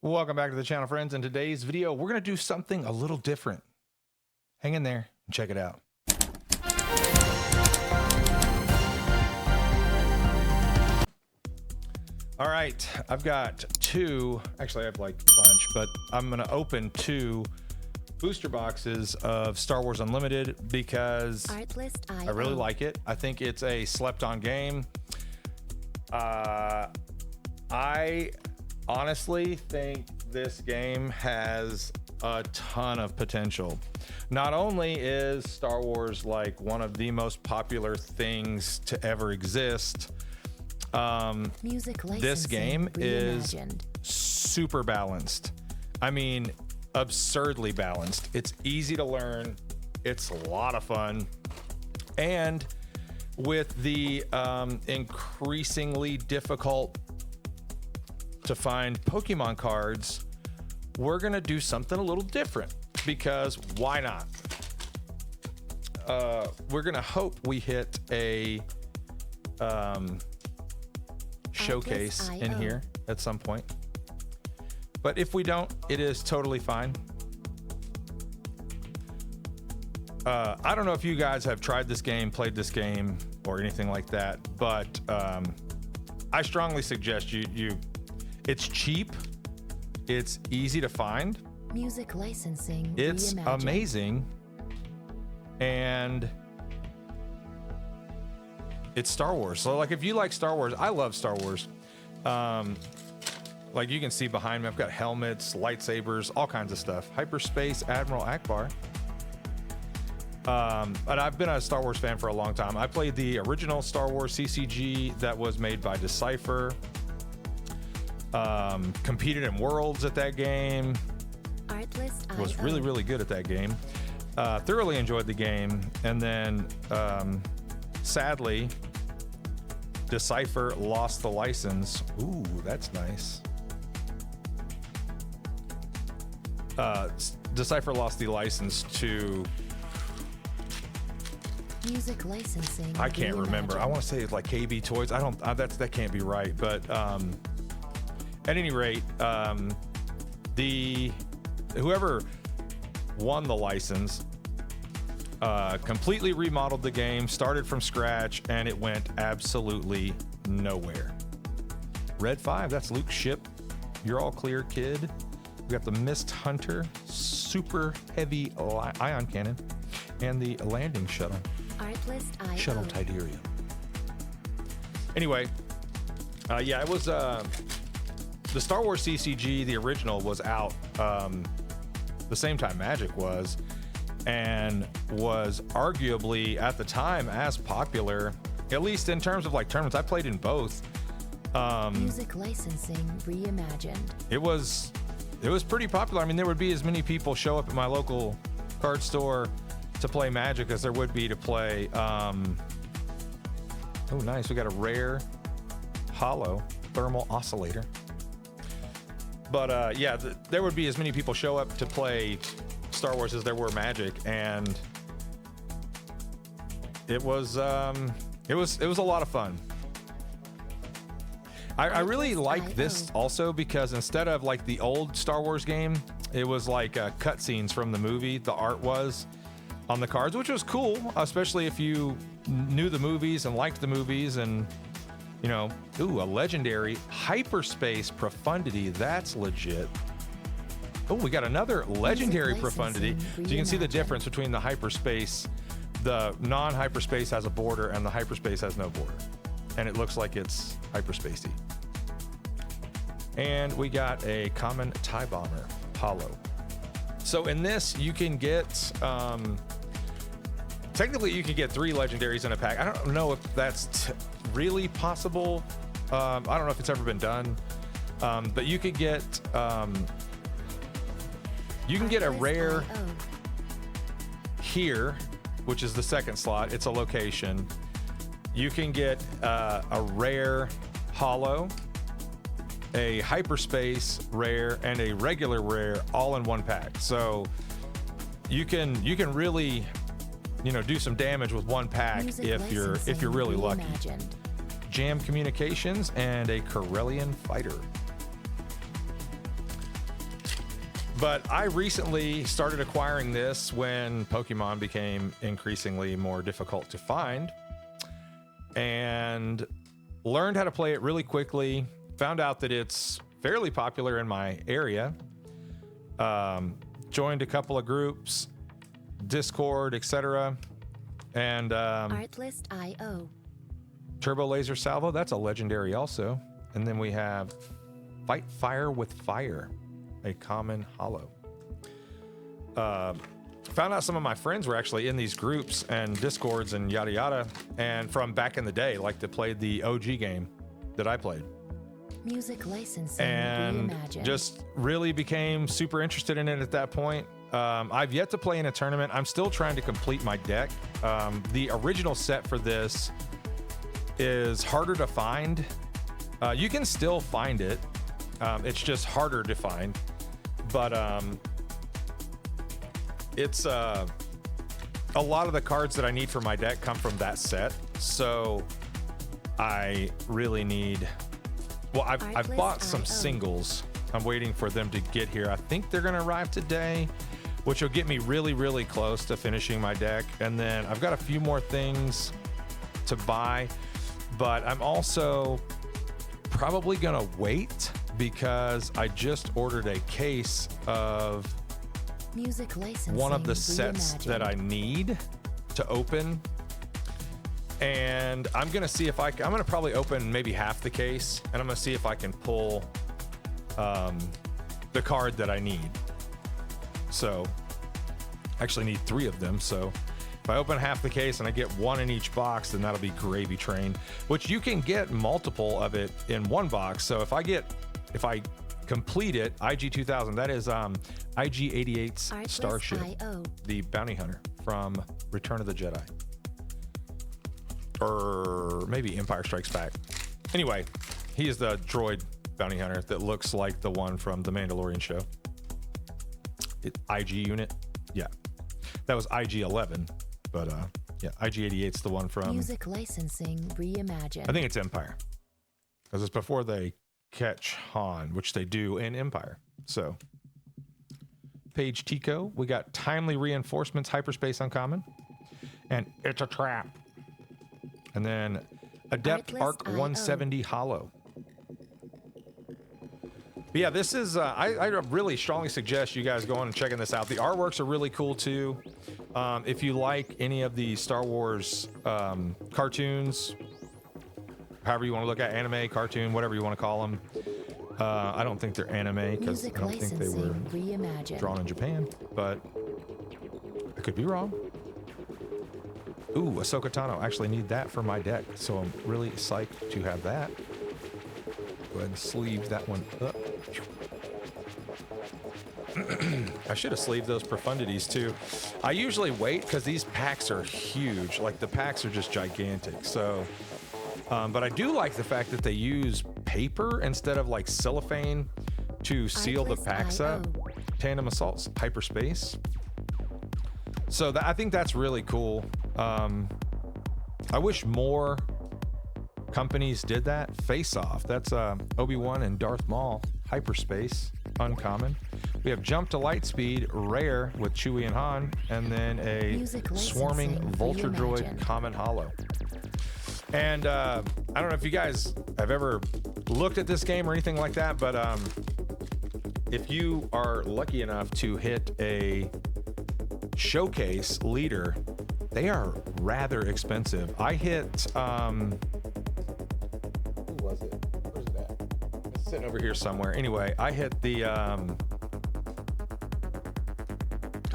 Welcome back to the channel, friends. In today's video, we're going to do something a little different. Hang in there and check it out. All right, I've got two, actually I have like a bunch, but I'm going to open two booster boxes of Star Wars Unlimited because I really like it. I think it's a slept on game. I honestly think this game has a ton of potential. Not only is Star Wars like one of the most popular things to ever exist, this game is super balanced. I mean, absurdly balanced. It's easy to learn. It's a lot of fun. And with the increasingly difficult to find Pokemon cards, we're gonna do something a little different because why not? We're gonna hope we hit a showcase in here at some point, but if we don't, it is totally fine. I don't know if you guys have tried this game, played this game, or anything like that, but I strongly suggest you it's cheap, it's easy to find, music licensing, it's amazing, and it's Star Wars. So like if you like Star Wars, I love Star Wars. Like you can see behind me, I've got helmets, lightsabers, all kinds of stuff. Hyperspace Admiral Akbar. But I've been a Star Wars fan for a long time. I played the original Star Wars CCG that was made by Decipher. Competed in Worlds at that game. Was really good at that game. Thoroughly enjoyed the game, and then sadly Decipher lost the license. Ooh, that's nice. Decipher lost the license to music licensing. I can't remember. I want to say it's like KB Toys. I don't. That can't be right. But at any rate, whoever won the license completely remodeled the game, started from scratch, and it went absolutely nowhere. Red 5, that's Luke's ship. You're all clear, kid. We got the Mist Hunter, super heavy ion cannon, and the landing shuttle. Shuttle Tidarium. Anyway, yeah, it was the Star Wars CCG, the original, was out the same time Magic was, and was arguably at the time as popular, at least in terms of like tournaments. I played in both. Music licensing reimagined. It was pretty popular. I mean, there would be as many people show up at my local card store to play Magic as there would be to play. Oh, nice. We got a rare hollow thermal oscillator. But yeah, there would be as many people show up to play Star Wars as there were Magic, and it was a lot of fun. I really like this also because instead of like the old Star Wars game, it was like cutscenes from the movie. The art was on the cards, which was cool, especially if you knew the movies and liked the movies. And you know, ooh, a legendary Hyperspace Profundity. That's legit. Oh, we got another legendary Profundity. So you can see the difference between the Hyperspace. The non-Hyperspace has a border and the Hyperspace has no border. And it looks like it's Hyperspacey. And we got a common TIE Bomber, hollow. So in this, you can get, technically you can get 3 legendaries in a pack. I don't know if that's really possible. I don't know if it's ever been done, but you could get a rare here, which is the second slot. It's a location. You can get a rare hollow, a hyperspace rare, and a regular rare all in one pack. So you can really, you know, do some damage with one pack if you're really lucky. Jam Communications and a Corellian Fighter. But I recently started acquiring this when Pokemon became increasingly more difficult to find, and learned how to play it really quickly. Found out that it's fairly popular in my area. Joined a couple of groups, Discord, etc. And Artlist.io. Turbo Laser Salvo, that's a legendary also. And then we have Fight Fire with Fire, a common holo. Found out some of my friends were actually in these groups and Discords and yada yada, and from back in the day, like that played the OG game that I played. Music licensing And reimagined. just really became super interested in it at that point. I've yet to play in a tournament. I'm still trying to complete my deck. The original set for this is harder to find. You can still find it. It's just harder to find. But it's a lot of the cards that I need for my deck come from that set. So I really need... Well, I've bought some singles. I'm waiting for them to get here. I think they're going to arrive today, which will get me really, really close to finishing my deck. And then I've got a few more things to buy, but I'm also probably going to wait because I just ordered a case of Music licensing one of the sets that I need to open. And I'm gonna see if I'm gonna probably open maybe half the case, and I'm gonna see if I can pull the card that I need. So I actually need 3 of them. So if I open half the case and I get 1 in each box, then that'll be gravy train, which you can get multiple of it in 1 box. So if I complete it, IG-2000, that is IG-88's Starship, the bounty hunter from Return of the Jedi. Or maybe Empire Strikes Back. Anyway, he is the droid bounty hunter that looks like the one from the Mandalorian show. IG unit. Yeah. That was IG-11, but yeah, IG-88's the one from... Music licensing reimagined. I think it's Empire. Because it's before they catch Han, which they do in Empire. So, Page Tico. We got Timely Reinforcements, Hyperspace Uncommon. And It's a Trap. And then Adept Arc 170 Holo. But yeah, this is, I really strongly suggest you guys going and checking this out. The artworks are really cool too. If you like any of the Star Wars cartoons, however you want to look at, anime, cartoon, whatever you want to call them. I don't think they're anime because I don't think they were drawn in Japan, but I could be wrong. Ooh, Ahsoka Tano. I actually need that for my deck, so I'm really psyched to have that. Go ahead and sleeve that one up. I should have sleeved those profundities too. I usually wait because these packs are huge. Like the packs are just gigantic. So, but I do like the fact that they use paper instead of like cellophane to seal the packs up. Tandem Assaults, Hyperspace. So I think that's really cool. I wish more companies did that. Face Off, that's Obi-Wan and Darth Maul, Hyperspace, uncommon. We have Jump to Lightspeed, rare with Chewie and Han, and then a Swarming Vulture Droid, common holo. And I don't know if you guys have ever looked at this game or anything like that, but if you are lucky enough to hit a showcase leader, they are rather expensive. I hit who was it? Where's it at? It's sitting over here somewhere. Anyway, I hit the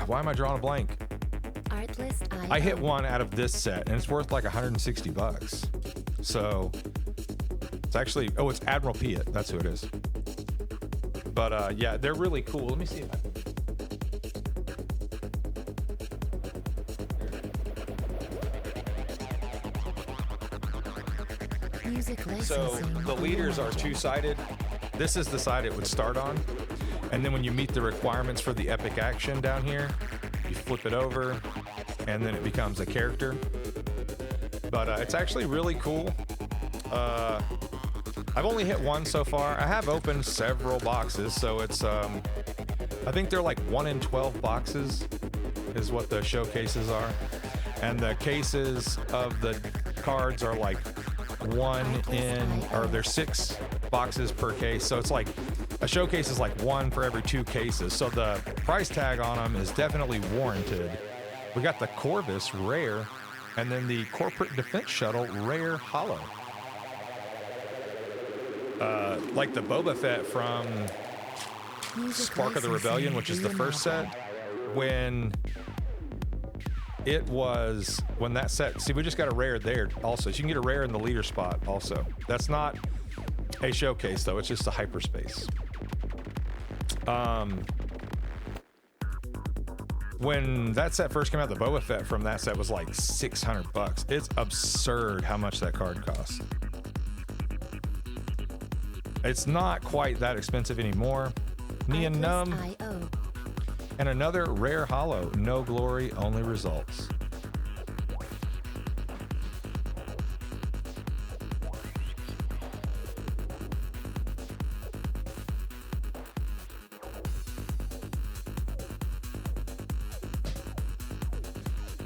why am I drawing a blank? I hit one out of this set and it's worth like 160 bucks. So it's actually, oh, it's Admiral Piet. That's who it is. But yeah, they're really cool. Let me see if I can. So the leaders are 2-sided. This is the side it would start on. And then when you meet the requirements for the epic action down here, you flip it over and then it becomes a character. But it's actually really cool. I've only hit one so far. I have opened several boxes, so it's I think they're like 1 in 12 boxes is what the showcases are. And the cases of the cards are like there's 6 boxes per case. So it's like a showcase is like 1 for every 2 cases. So the price tag on them is definitely warranted. We got the Corvus rare, and then the Corporate Defense Shuttle rare hollow. Like the Boba Fett from Spark of the Rebellion, which is the first set. When that set, see, we just got a rare there also. So you can get a rare in the leader spot also. That's not a showcase though, it's just a hyperspace. When that set first came out, the Boba Fett from that set was like $600. It's absurd how much that card costs. It's not quite that expensive anymore. Neon Numb. And another rare hollow. No glory, only results.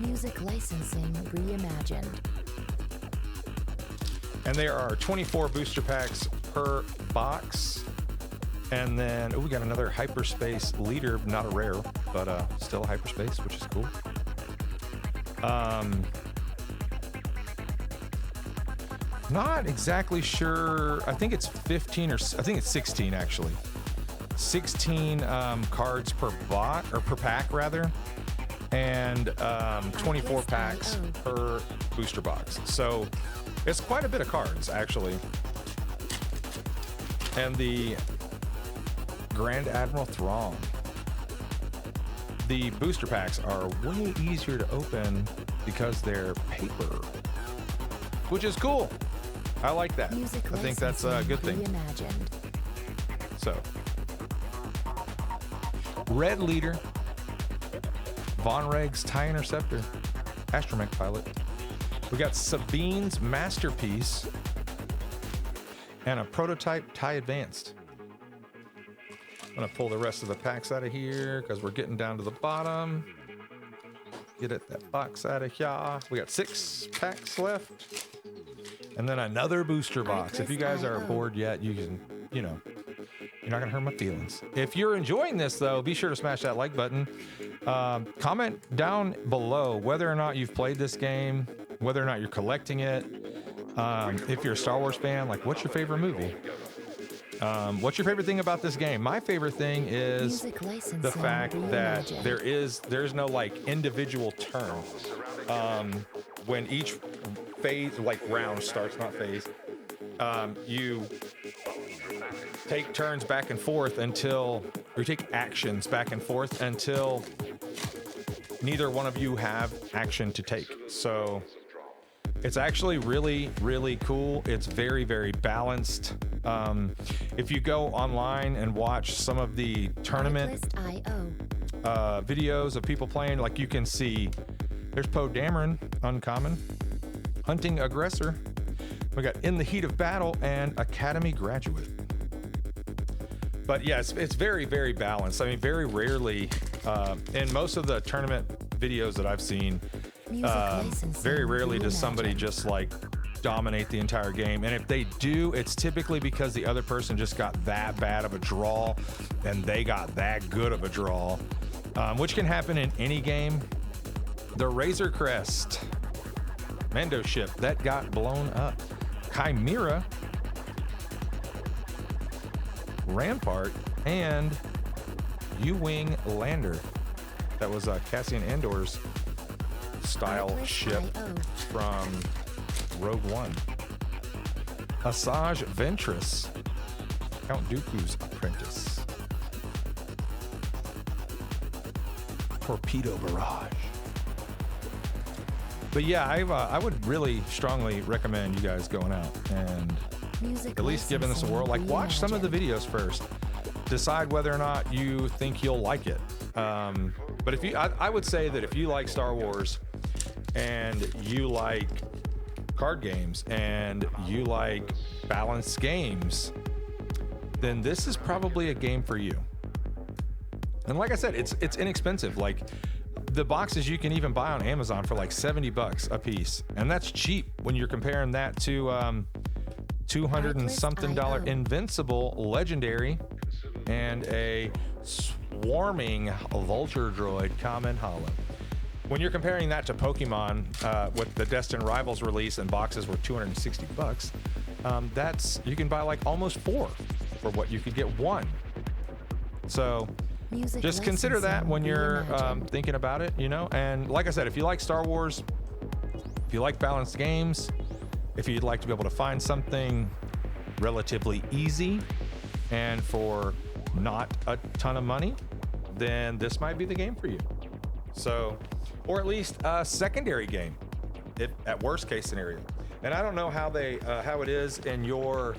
Music licensing reimagined. And there are 24 booster packs per box. And then, we got another hyperspace leader, not a rare, but still a hyperspace, which is cool. Not exactly sure. I think it's 15 or I think it's 16 actually. 16 cards per bot or per pack rather, and 24 packs per booster box. So it's quite a bit of cards actually. And the Grand Admiral Thrawn. The booster packs are way easier to open because they're paper, which is cool. I like that. I think that's a good thing. So, Red Leader, Von Reg's TIE Interceptor, Astromech Pilot. We got Sabine's Masterpiece and a prototype TIE Advanced. I'm gonna pull the rest of the packs out of here because we're getting down to the bottom. Get that box out of here. We got 6 packs left. And then another booster box. If you guys are bored yet, you can, you're not gonna hurt my feelings. If you're enjoying this though, be sure to smash that like button. Comment down below whether or not you've played this game, whether or not you're collecting it. If you're a Star Wars fan, like what's your favorite movie? What's your favorite thing about this game? My favorite thing is the fact that there's no like individual turn. When each phase, like round starts, not phase, you take turns back and forth or you take actions back and forth until neither one of you have action to take. So it's actually really, really cool. It's very, very balanced. If you go online and watch some of the tournament videos of people playing, like you can see there's Poe Dameron, uncommon, Hunting Aggressor. We got In the Heat of Battle and Academy Graduate. But yes, it's very, very balanced. I mean, very rarely, in most of the tournament videos that I've seen, very rarely does somebody just like dominate the entire game. And if they do, it's typically because the other person just got that bad of a draw and they got that good of a draw, which can happen in any game. The Razor Crest Mando ship that got blown up. Chimera, Rampart, and U-Wing Lander. That was Cassian Andor's style ship from Rogue One. Asajj Ventress, Count Dooku's apprentice. Torpedo Barrage. But yeah, I would really strongly recommend you guys going out and at least giving this a whirl. Like, watch some of the videos first. Decide whether or not you think you'll like it. But if I would say that if you like Star Wars and you like card games and you like balanced games, then this is probably a game for you. And like I said, it's inexpensive. Like the boxes you can even buy on Amazon for like $70 a piece, and that's cheap when you're comparing that to $200 and something Invincible Legendary and a swarming Vulture Droid Common Hollow. When you're comparing that to Pokemon with the Destined Rivals release and boxes were $260, that's, you can buy like almost 4 for what you could get 1. So just consider that when you're thinking about it, you know. And like I said, if you like Star Wars, if you like balanced games, if you'd like to be able to find something relatively easy and for not a ton of money, then this might be the game for you. So, or at least a secondary game, if at worst case scenario. And I don't know how they how it is in your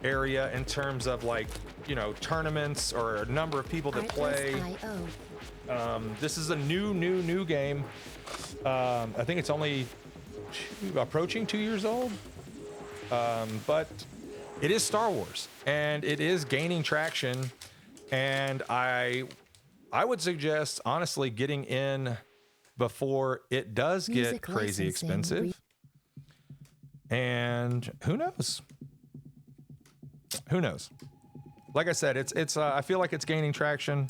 area in terms of like, you know, tournaments or a number of people that play. This is a new game. I think it's only approaching 2 years old, but it is Star Wars and it is gaining traction. And I would suggest honestly getting in before it does get crazy expensive. And who knows? Who knows? Like I said, it's I feel like it's gaining traction.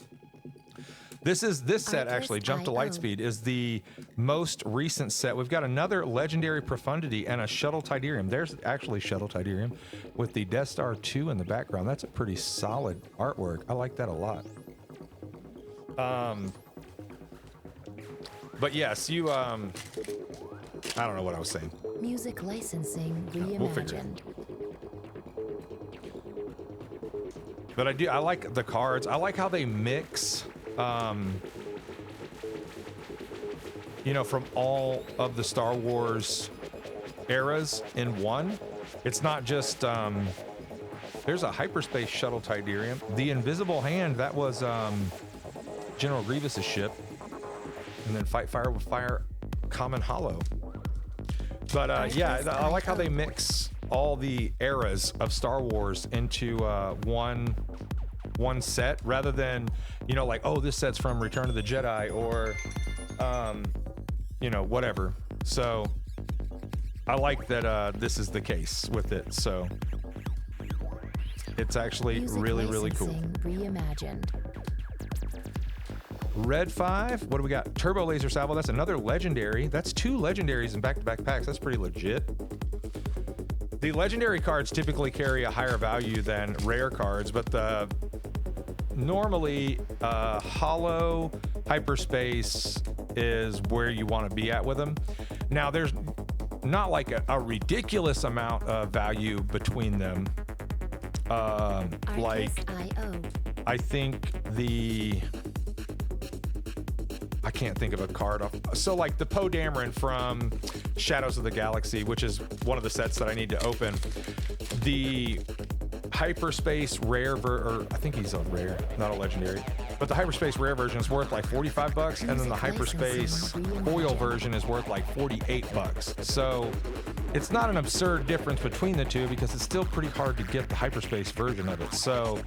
This set actually, Jump to Lightspeed, is the most recent set. We've got another Legendary Profundity and a Shuttle Tidarium. There's actually Shuttle Tidarium with the Death Star 2 in the background. That's a pretty solid artwork. I like that a lot. But yes, you I don't know what I was saying. Music licensing reimagined. We'll figure it. But I like the cards. I like how they mix, you know, from all of the Star Wars eras in one. It's not just, there's a hyperspace shuttle Tidarium. The Invisible Hand, that was General Grievous's ship. And then Fight Fire with Fire, Common Hollow. But yeah, I like how they mix all the eras of Star Wars into one set, rather than, you know, like, oh, this set's from Return of the Jedi or you know, whatever. So I like that this is the case with it. So it's actually really cool. Reimagined. Red 5, what do we got? Turbo Laser Salvo, that's another legendary. That's 2 legendaries in back-to-back packs. That's pretty legit. The legendary cards typically carry a higher value than rare cards, but the normally hollow hyperspace is where you want to be at with them. Now there's not like a ridiculous amount of value between them. Like I think I can't think of a card off. So like the Poe Dameron from Shadows of the Galaxy, which is one of the sets that I need to open. The hyperspace rare or I think he's a rare, not a legendary. But the hyperspace rare version is worth like $45, and then the hyperspace foil version is worth like $48. So it's not an absurd difference between the two, because it's still pretty hard to get the hyperspace version of it. So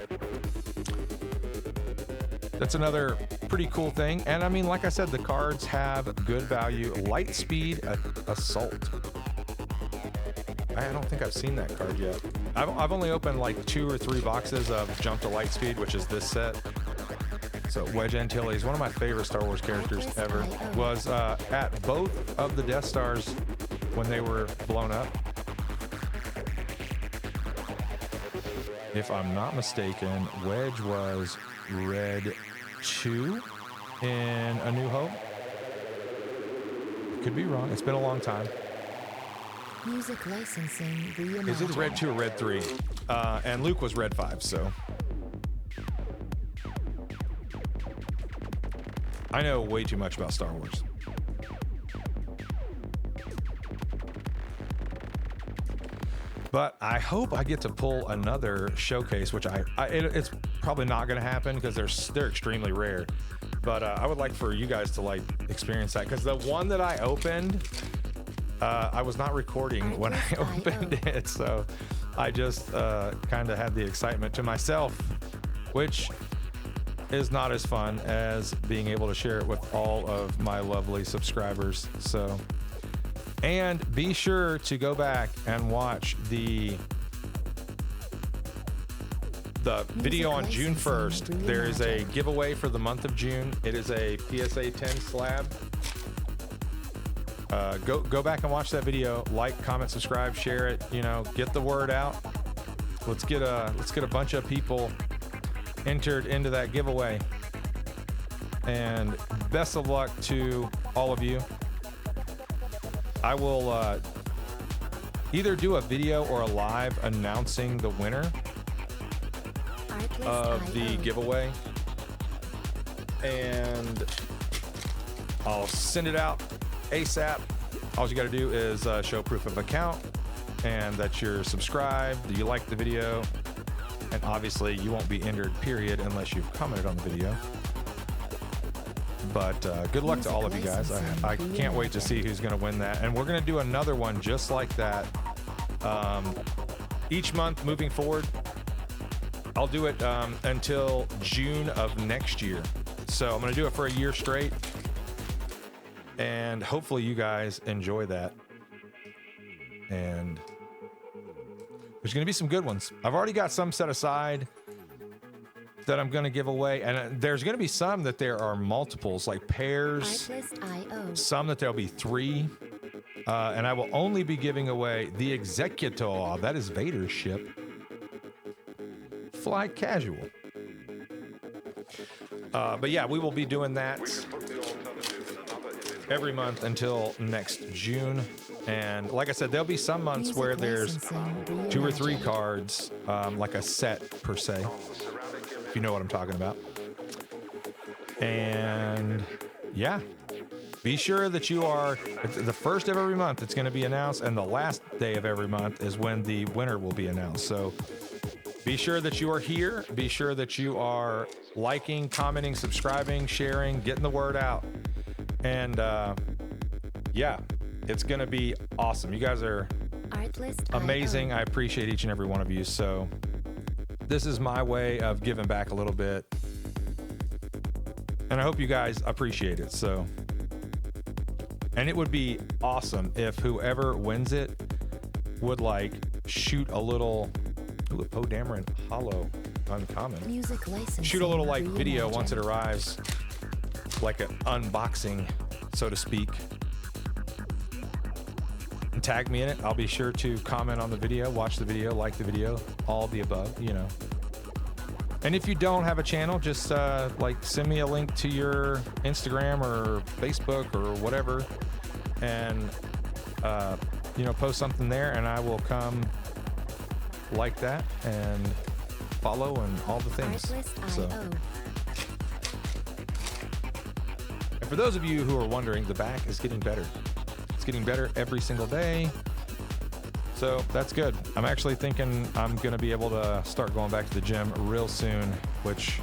that's another pretty cool thing. And I mean, like I said, the cards have good value. Lightspeed Assault. I don't think I've seen that card yet. I've only opened like 2 or 3 boxes of Jump to Lightspeed, which is this set. So Wedge Antilles, one of my favorite Star Wars characters ever, was at both of the Death Stars when they were blown up. If I'm not mistaken, Wedge was Red 2 in A New Hope. Could be wrong. It's been a long time. Music licensing reimagined. Is it Red 2 or Red 3? And Luke was Red 5, so. I know way too much about Star Wars. But I hope I get to pull another showcase, which it's probably not going to happen because they're extremely rare. But I would like for you guys to like experience that, because the one that I opened, I was not recording when I opened it, so I just kind of had the excitement to myself, which is not as fun as being able to share it with all of my lovely subscribers. So, and be sure to go back and watch the video on June 1st. There is a giveaway for the month of June. It is a PSA 10 slab. Go back and watch that video. Like, comment, subscribe, share it. You know, get the word out. Let's get a bunch of people entered into that giveaway. And best of luck to all of you. I will either do a video or a live announcing the winner of the giveaway, and I'll send it out ASAP. All you got to do is show proof of account and that you're subscribed, that you like the video, and obviously you won't be entered, period, unless you've commented on the video. But good luck to all of you guys. I can't wait to see who's going to win that, and we're going to do another one just like that each month moving forward. I'll do it until June of next year. So I'm going to do it for a year straight. And hopefully you guys enjoy that. And there's going to be some good ones. I've already got some set aside that I'm going to give away. And there's going to be some that there are multiples, like pairs. Some that there'll be 3. And I will only be giving away the Executor. That is Vader's ship. Fly casual. But yeah, we will be doing that every month until next June. And like I said, there'll be some months where there's 2 or 3 cards, like a set per se, if you know what I'm talking about. And yeah, be sure that you are the first of every month. It's going to be announced, and the last day of every month is when the winner will be announced. So be sure that you are here. Be sure that you are liking, commenting, subscribing, sharing, getting the word out. And yeah, it's going to be awesome. You guys are amazing. I appreciate each and every one of you. So this is my way of giving back a little bit. And I hope you guys appreciate it. So, and it would be awesome if whoever wins it would like shoot a little Poe Dameron Hollow uncommon. Shoot a little like video once it arrives, like an unboxing, so to speak. And tag me in it. I'll be sure to comment on the video, watch the video, like the video, all the above, you know. And if you don't have a channel, just like send me a link to your Instagram or Facebook or whatever, and you know, post something there, and I will come like that and follow and all the things. So, and for those of you who are wondering, the back is getting better. It's getting better every single day. So that's good. I'm actually thinking I'm going to be able to start going back to the gym real soon, which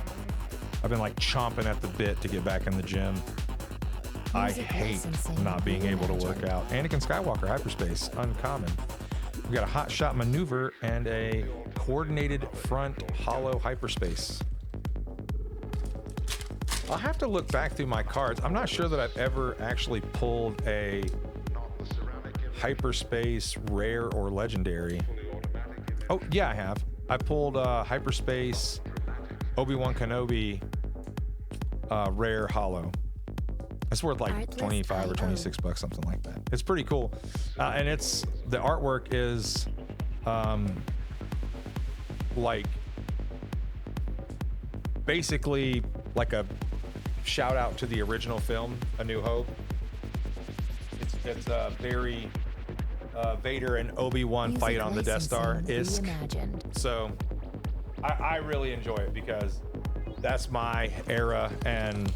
I've been like chomping at the bit to get back in the gym. I hate not being able to work out. Anakin Skywalker Hyperspace, uncommon. We got a hot shot maneuver and a coordinated front hollow hyperspace. I'll have to look back through my cards. I'm not sure that I've ever actually pulled a hyperspace rare or legendary. Oh yeah, I have. I pulled hyperspace Obi-Wan Kenobi rare hollow. It's worth like 25 or 26 bucks, something like that. It's pretty cool. And it's, the artwork is like basically like a shout out to the original film, A New Hope. It's very Vader and Obi-Wan fight on the Death Star-esque. So I really enjoy it because that's my era, and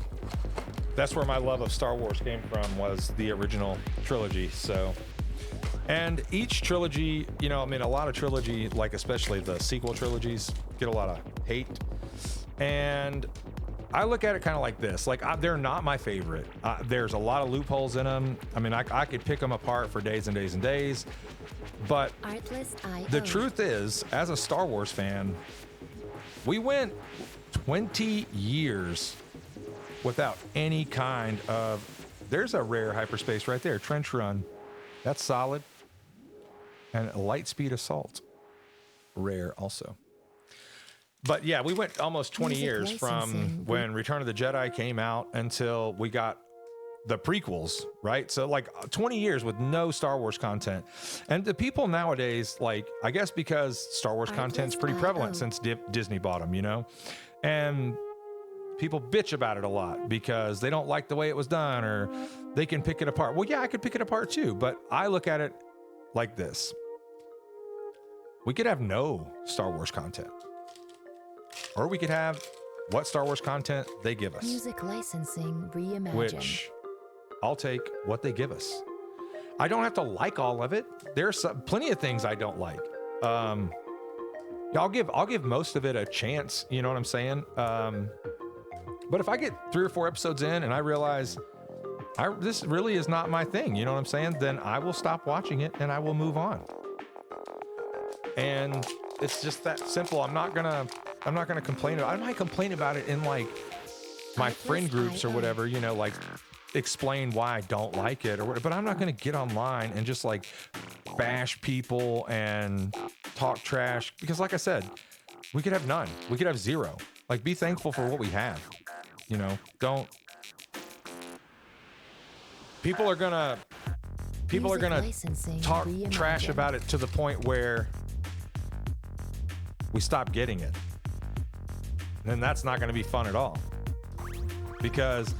that's where my love of Star Wars came from, was the original trilogy. So, and each trilogy, you know, I mean, a lot of trilogy, like especially the sequel trilogies, get a lot of hate. And I look at it kind of like this, like they're not my favorite. There's a lot of loopholes in them. I mean, I could pick them apart for days and days and days. But the truth is, as a Star Wars fan, we went 20 years without any kind of... There's a rare hyperspace right there. Trench Run. That's solid. And Lightspeed Assault. Rare also. But yeah, we went almost 20 years from when Return of the Jedi came out until we got the prequels, right? So like 20 years with no Star Wars content. And the people nowadays, like, I guess because Star Wars content's pretty prevalent since Disney bought them, you know? And people bitch about it a lot because they don't like the way it was done or they can pick it apart. Well, yeah, I could pick it apart too, but I look at it like this. We could have no Star Wars content. Or we could have what Star Wars content they give us. Music licensing reimagined. Which I'll take what they give us. I don't have to like all of it. There's plenty of things I don't like. I'll give most of it a chance. You know what I'm saying? But if I get 3 or 4 episodes in and I realize this really is not my thing, you know what I'm saying? Then I will stop watching it and I will move on. And it's just that simple. I'm not gonna complain about it. I might complain about it in like my friend groups or whatever, you know, like explain why I don't like it or whatever, but I'm not gonna get online and just like bash people and talk trash because like I said, we could have none. We could have 0. Like be thankful for what we have. You know, people are gonna talk trash about it to the point where we stop getting it. Then that's not going to be fun at all. Because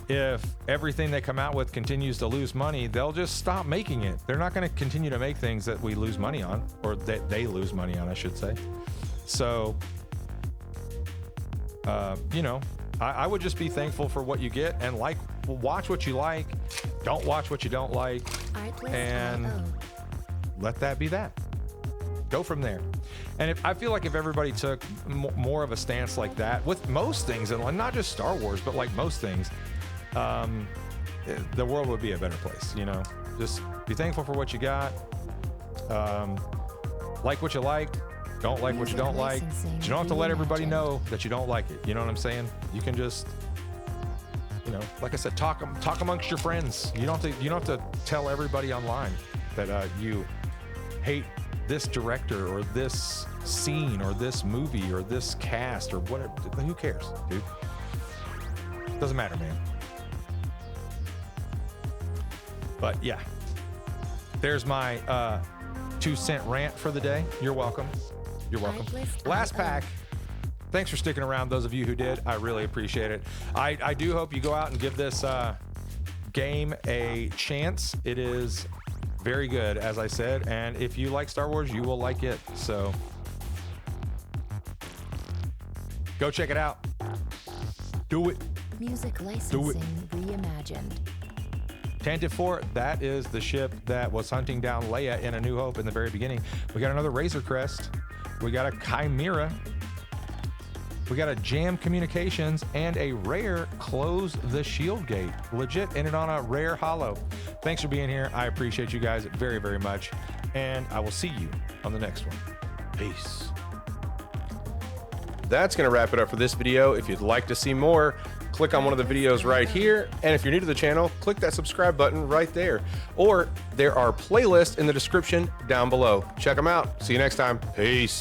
if everything they come out with continues to lose money, they'll just stop making it. They're not going to continue to make things that we lose money on, or that they lose money on, I should say. So, you know, I would just be thankful for what you get and watch what you like. Don't watch what you don't like. And let that be that. Go from there. And I feel like if everybody took more of a stance like that with most things, and not just Star Wars, but like most things, the world would be a better place, you know? Just be thankful for what you got. Like what you like. Don't like what you don't like. You don't have to let everybody know that you don't like it. You know what I'm saying? You can just, you know, like I said, talk amongst your friends. You don't have to tell everybody online that you hate this director or this scene or this movie or this cast or whatever. Who cares, dude? Doesn't matter, man. But yeah, there's my 2-cent rant for the day. You're welcome. You're welcome. Last pack. Thanks for sticking around, those of you who did. I really appreciate it. I do hope you go out and give this game a chance. It is very good, as I said, and if you like Star Wars, you will like it. So go check it out. Do it. Music licensing reimagined. Tantive 4, that is the ship that was hunting down Leia in A New Hope in the very beginning. We got another Razor Crest. We got a Chimera. We got a Jam Communications and a rare Close the Shield Gate. Legit in it on a rare holo. Thanks for being here. I appreciate you guys very, very much. And I will see you on the next one. Peace. That's going to wrap it up for this video. If you'd like to see more, click on one of the videos right here. And if you're new to the channel, click that subscribe button right there. Or there are playlists in the description down below. Check them out. See you next time. Peace.